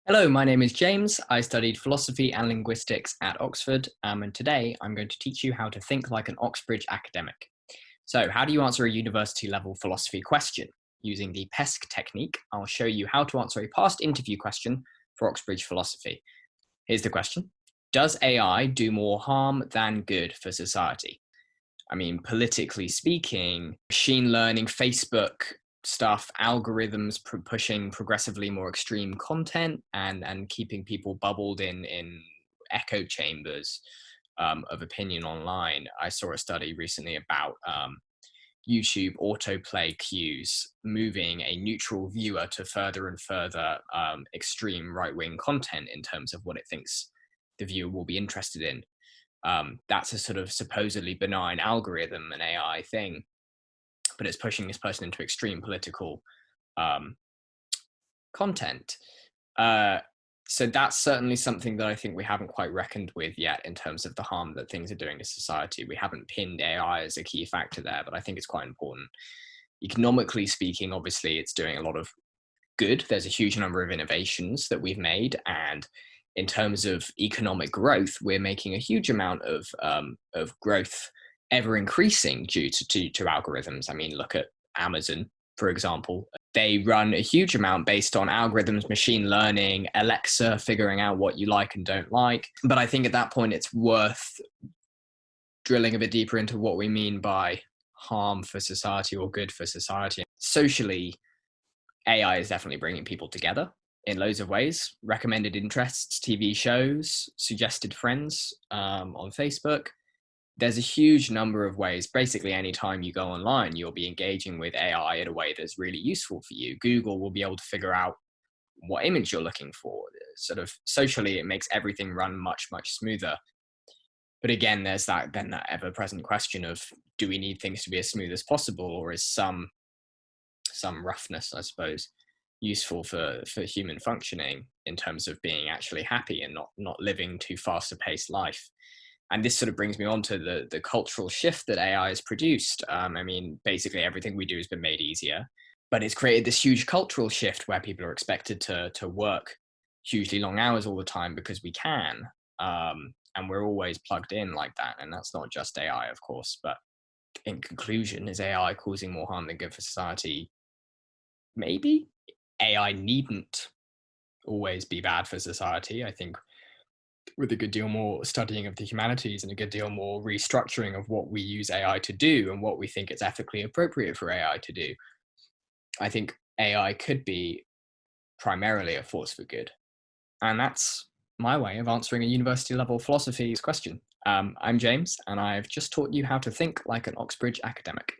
Hello, my name is James. I studied philosophy and linguistics at Oxford, and today I'm going to teach you how to think like an Oxbridge academic. So, how do you answer a university level philosophy question? Using the PESC technique, I'll show you how to answer a past interview question for Oxbridge Philosophy. Here's the question. Does AI do more harm than good for society? I mean, politically speaking, machine learning, Facebook stuff, algorithms pushing progressively more extreme content and keeping people bubbled in echo chambers of opinion online. I saw a study recently about YouTube autoplay cues moving a neutral viewer to further and further extreme right-wing content in terms of what it thinks the viewer will be interested in. That's a sort of supposedly benign algorithm, an AI thing, but it's pushing this person into extreme political um, content. So that's certainly something that I think we haven't quite reckoned with yet in terms of the harm that things are doing to society. We haven't pinned AI as a key factor there, but I think it's quite important. Economically speaking, obviously, it's doing a lot of good. There's a huge number of innovations that we've made, and in terms of economic growth, we're making a huge amount of growth ever increasing due to algorithms. I mean, look at Amazon, for example. They run a huge amount based on algorithms, machine learning, Alexa figuring out what you like and don't like. But I think at that point, it's worth drilling a bit deeper into what we mean by harm for society or good for society. Socially, AI is definitely bringing people together in loads of ways. Recommended interests, TV shows, suggested friends on Facebook. There's a huge number of ways. Basically, anytime you go online, you'll be engaging with AI in a way that's really useful for you. Google will be able to figure out what image you're looking for. Sort of socially, it makes everything run much, much smoother. But again, there's that ever-present question of, do we need things to be as smooth as possible, or is some roughness, I suppose, useful for human functioning in terms of being actually happy and not living too fast a paced life? And this sort of brings me on to the cultural shift that AI has produced. I mean, basically everything we do has been made easier, but it's created this huge cultural shift where people are expected to work hugely long hours all the time because we can. And we're always plugged in like that. And that's not just AI, of course, but in conclusion, is AI causing more harm than good for society? Maybe. AI needn't always be bad for society. I think with a good deal more studying of the humanities and a good deal more restructuring of what we use AI to do and what we think it's ethically appropriate for AI to do, I think AI could be primarily a force for good. And that's my way of answering a university level philosophy question. I'm James, and I've just taught you how to think like an Oxbridge academic.